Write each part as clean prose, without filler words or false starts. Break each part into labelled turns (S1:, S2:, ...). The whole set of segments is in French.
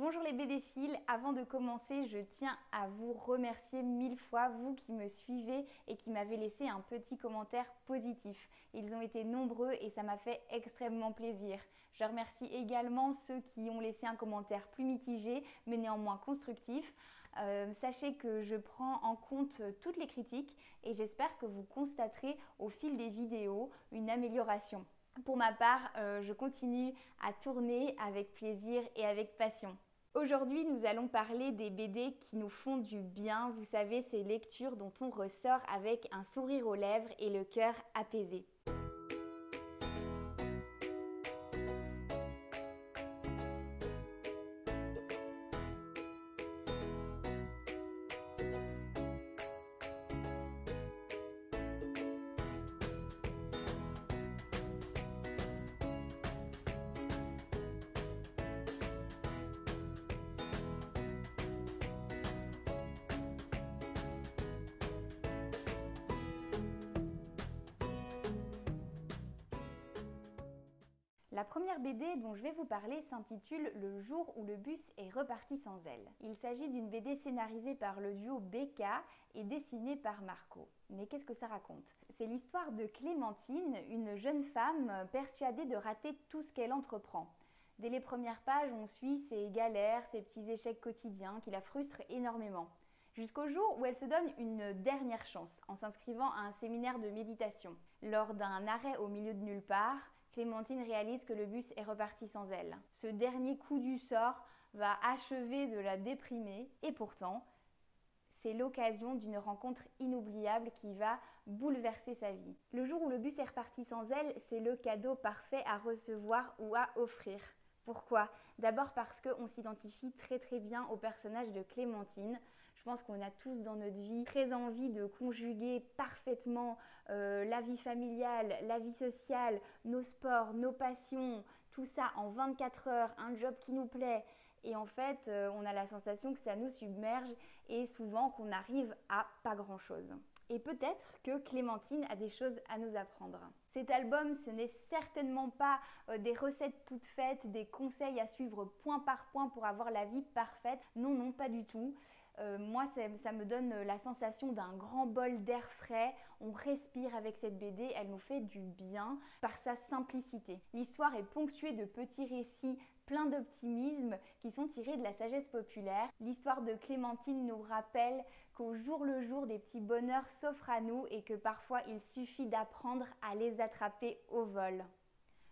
S1: Bonjour les BDphiles, avant de commencer, je tiens à vous remercier 1000 fois, vous qui me suivez et qui m'avez laissé un petit commentaire positif. Ils ont été nombreux et ça m'a fait extrêmement plaisir. Je remercie également ceux qui ont laissé un commentaire plus mitigé mais néanmoins constructif. Sachez que je prends en compte toutes les critiques et j'espère que vous constaterez au fil des vidéos une amélioration. Pour ma part, je continue à tourner avec plaisir et avec passion. Aujourd'hui, nous allons parler des BD qui nous font du bien. Vous savez, ces lectures dont on ressort avec un sourire aux lèvres et le cœur apaisé. La première BD dont je vais vous parler s'intitule Le jour où le bus est reparti sans elle. Il s'agit d'une BD scénarisée par le duo BK et dessinée par Marco. Mais qu'est-ce que ça raconte? C'est l'histoire de Clémentine, une jeune femme persuadée de rater tout ce qu'elle entreprend. Dès les premières pages, on suit ses galères, ses petits échecs quotidiens qui la frustrent énormément. Jusqu'au jour où elle se donne une dernière chance en s'inscrivant à un séminaire de méditation. Lors d'un arrêt au milieu de nulle part, Clémentine réalise que le bus est reparti sans elle. Ce dernier coup du sort va achever de la déprimer et pourtant, c'est l'occasion d'une rencontre inoubliable qui va bouleverser sa vie. Le jour où le bus est reparti sans elle, c'est le cadeau parfait à recevoir ou à offrir. Pourquoi? D'abord parce qu'on s'identifie très bien au personnage de Clémentine. Je pense qu'on a tous dans notre vie très envie de conjuguer parfaitement la vie familiale, la vie sociale, nos sports, nos passions, tout ça en 24 heures, un job qui nous plaît. Et en fait, on a la sensation que ça nous submerge et souvent qu'on arrive à pas grand-chose. Et peut-être que Clémentine a des choses à nous apprendre. Cet album, ce n'est certainement pas des recettes toutes faites, des conseils à suivre point par point pour avoir la vie parfaite. Non, pas du tout. Moi, ça me donne la sensation d'un grand bol d'air frais. On respire avec cette BD, elle nous fait du bien par sa simplicité. L'histoire est ponctuée de petits récits plein d'optimisme qui sont tirés de la sagesse populaire. L'histoire de Clémentine nous rappelle qu'au jour le jour, des petits bonheurs s'offrent à nous et que parfois il suffit d'apprendre à les attraper au vol.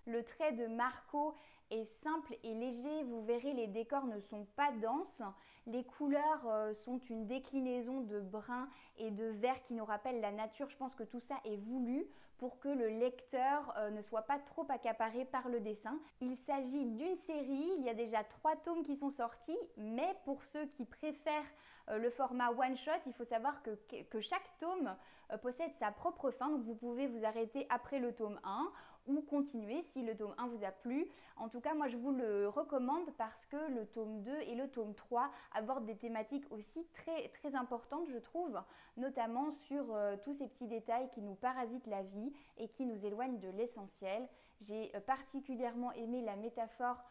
S1: Le trait de Marco est simple et léger, vous verrez les décors ne sont pas denses, les couleurs sont une déclinaison de brun et de vert qui nous rappellent la nature. Je pense que tout ça est voulu pour que le lecteur ne soit pas trop accaparé par le dessin. Il s'agit d'une série, il y a déjà 3 tomes qui sont sortis, mais pour ceux qui préfèrent le format one shot, il faut savoir que chaque tome possède sa propre fin, donc vous pouvez vous arrêter après le tome 1 ou continuer si le tome 1 vous a plu. En tout cas, moi je vous le recommande parce que le tome 2 et le tome 3 abordent des thématiques aussi très importantes, je trouve, notamment sur tous ces petits détails qui nous parasitent la vie et qui nous éloignent de l'essentiel. J'ai particulièrement aimé la métaphore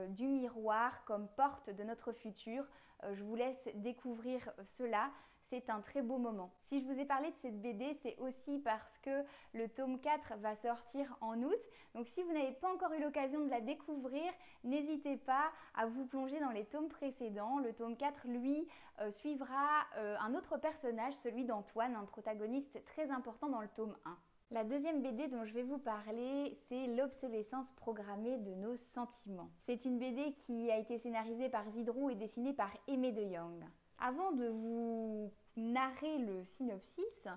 S1: du miroir comme porte de notre futur. Je vous laisse découvrir cela. C'est un très beau moment. Si je vous ai parlé de cette BD, c'est aussi parce que le tome 4 va sortir en août. Donc si vous n'avez pas encore eu l'occasion de la découvrir, n'hésitez pas à vous plonger dans les tomes précédents. Le tome 4, lui, suivra un autre personnage, celui d'Antoine, un protagoniste très important dans le tome 1. La deuxième BD dont je vais vous parler, c'est L'obsolescence programmée de nos sentiments. C'est une BD qui a été scénarisée par Zidrou et dessinée par Aimé de Jong. Avant de vous narrer le synopsis,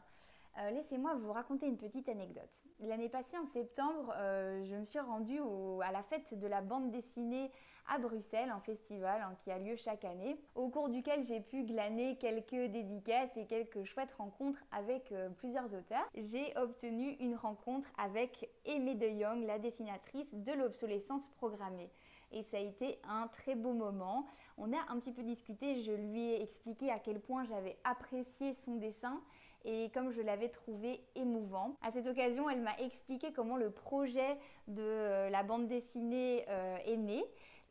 S1: laissez-moi vous raconter une petite anecdote. L'année passée, en septembre, je me suis rendue à la fête de la bande dessinée à Bruxelles, un festival qui a lieu chaque année, au cours duquel j'ai pu glaner quelques dédicaces et quelques chouettes rencontres avec plusieurs auteurs. J'ai obtenu une rencontre avec Aimé de Jong, la dessinatrice de L'obsolescence programmée. Et ça a été un très beau moment. On a un petit peu discuté, je lui ai expliqué à quel point j'avais apprécié son dessin et comme je l'avais trouvé émouvant. À cette occasion, elle m'a expliqué comment le projet de la bande dessinée est né.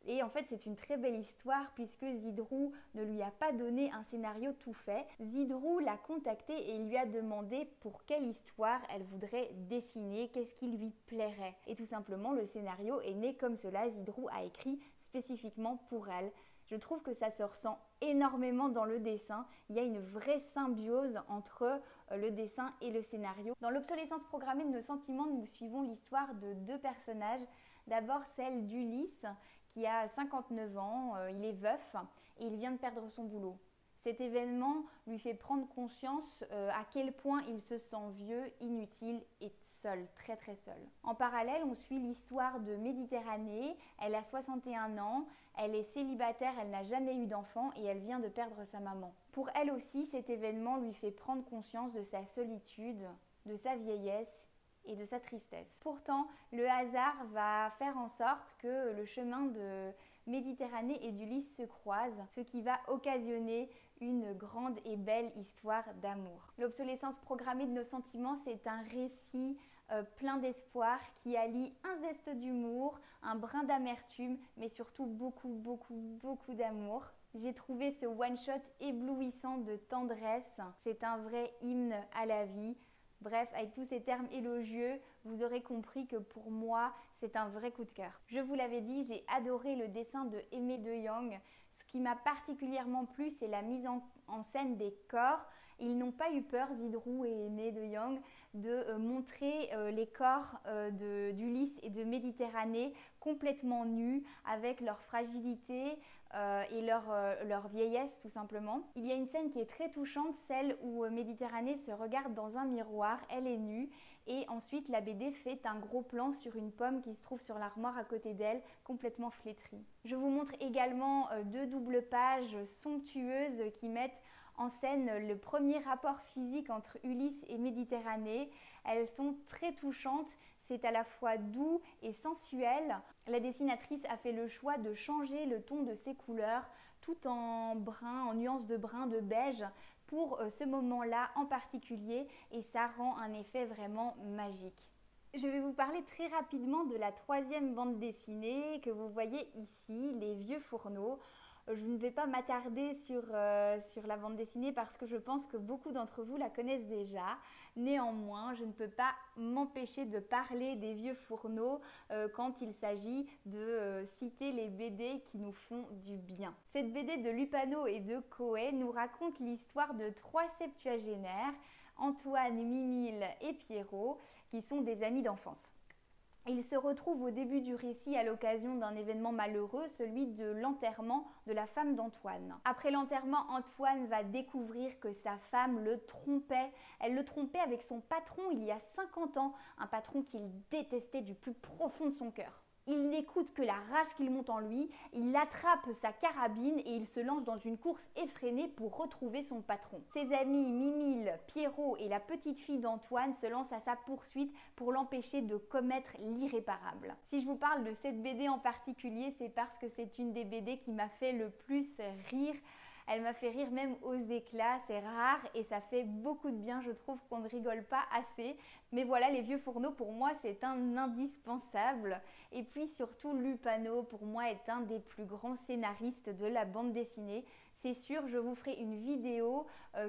S1: Et en fait, c'est une très belle histoire puisque Zidrou ne lui a pas donné un scénario tout fait. Zidrou l'a contacté et lui a demandé pour quelle histoire elle voudrait dessiner, qu'est-ce qui lui plairait. Et tout simplement, le scénario est né comme cela. Zidrou a écrit spécifiquement pour elle. Je trouve que ça se ressent énormément dans le dessin. Il y a une vraie symbiose entre le dessin et le scénario. Dans l'obsolescence programmée de nos sentiments, nous suivons l'histoire de deux personnages. D'abord celle d'Ulysse qui a 59 ans, il est veuf et il vient de perdre son boulot. Cet événement lui fait prendre conscience à quel point il se sent vieux, inutile et seul, très très seul. En parallèle, on suit l'histoire de Méditerranée. Elle a 61 ans, elle est célibataire, elle n'a jamais eu d'enfant et elle vient de perdre sa maman. Pour elle aussi, cet événement lui fait prendre conscience de sa solitude, de sa vieillesse et de sa tristesse. Pourtant, le hasard va faire en sorte que le chemin de Méditerranée et d'Ulysse se croisent, ce qui va occasionner une grande et belle histoire d'amour. L'obsolescence programmée de nos sentiments, c'est un récit plein d'espoir qui allie un zeste d'humour, un brin d'amertume, mais surtout beaucoup d'amour. J'ai trouvé ce one-shot éblouissant de tendresse. C'est un vrai hymne à la vie. Bref, avec tous ces termes élogieux, vous aurez compris que pour moi, c'est un vrai coup de cœur. Je vous l'avais dit, j'ai adoré le dessin de Aimé De Jong. Ce qui m'a particulièrement plu, c'est la mise en scène des corps. Ils n'ont pas eu peur, Zidrou et Aimé De Jong, de montrer les corps d'Ulysse et de Méditerranée complètement nus, avec leur fragilité et leur vieillesse tout simplement. Il y a une scène qui est très touchante, celle où Méditerranée se regarde dans un miroir, elle est nue, et ensuite la BD fait un gros plan sur une pomme qui se trouve sur l'armoire à côté d'elle, complètement flétrie. Je vous montre également deux doubles pages somptueuses qui mettent en scène le premier rapport physique entre Ulysse et Méditerranée. Elles sont très touchantes, c'est à la fois doux et sensuel. La dessinatrice a fait le choix de changer le ton de ses couleurs, tout en brun, en nuances de brun, de beige, pour ce moment-là en particulier, et ça rend un effet vraiment magique. Je vais vous parler très rapidement de la troisième bande dessinée que vous voyez ici, Les Vieux Fourneaux. Je ne vais pas m'attarder sur la bande dessinée parce que je pense que beaucoup d'entre vous la connaissent déjà. Néanmoins, je ne peux pas m'empêcher de parler des Vieux Fourneaux quand il s'agit de citer les BD qui nous font du bien. Cette BD de Lupano et de Koei nous raconte l'histoire de trois septuagénaires, Antoine, Mimile et Pierrot, qui sont des amis d'enfance. Ils se retrouvent au début du récit à l'occasion d'un événement malheureux, celui de l'enterrement de la femme d'Antoine. Après l'enterrement, Antoine va découvrir que sa femme le trompait. Elle le trompait avec son patron il y a 50 ans, un patron qu'il détestait du plus profond de son cœur. Il n'écoute que la rage qu'il monte en lui, il attrape sa carabine et il se lance dans une course effrénée pour retrouver son patron. Ses amis Mimile, Pierrot et la petite fille d'Antoine se lancent à sa poursuite pour l'empêcher de commettre l'irréparable. Si je vous parle de cette BD en particulier, c'est parce que c'est une des BD qui m'a fait le plus rire. Elle m'a fait rire même aux éclats, c'est rare et ça fait beaucoup de bien, je trouve qu'on ne rigole pas assez. Mais voilà, Les Vieux Fourneaux pour moi c'est un indispensable. Et puis surtout Lupano pour moi est un des plus grands scénaristes de la bande dessinée. C'est sûr, je vous ferai une vidéo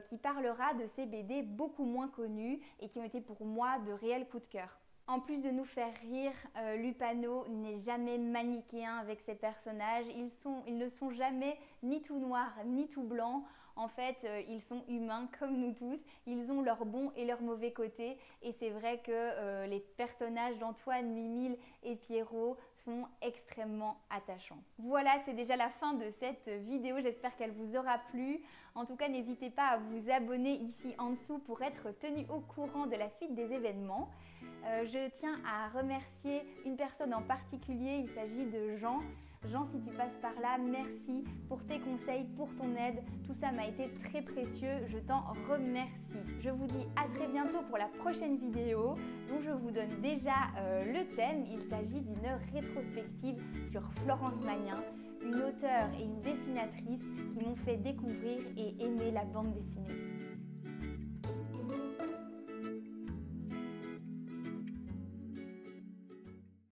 S1: qui parlera de ces BD beaucoup moins connus et qui ont été pour moi de réels coups de cœur. En plus de nous faire rire, Lupano n'est jamais manichéen avec ses personnages. Ils ne sont jamais ni tout noirs ni tout blancs. En fait, ils sont humains comme nous tous. Ils ont leurs bons et leurs mauvais côtés. Et c'est vrai que les personnages d'Antoine, Mimile et Pierrot sont extrêmement attachants. Voilà, c'est déjà la fin de cette vidéo. J'espère qu'elle vous aura plu. En tout cas, n'hésitez pas à vous abonner ici en dessous pour être tenu au courant de la suite des événements. Je tiens à remercier une personne en particulier, il s'agit de Jean. Jean, si tu passes par là, merci pour tes conseils, pour ton aide. Tout ça m'a été très précieux, je t'en remercie. Je vous dis à très bientôt pour la prochaine vidéo dont je vous donne déjà le thème. Il s'agit d'une rétrospective sur Florence Magnin, une auteure et une dessinatrice qui m'ont fait découvrir et aimer la bande dessinée.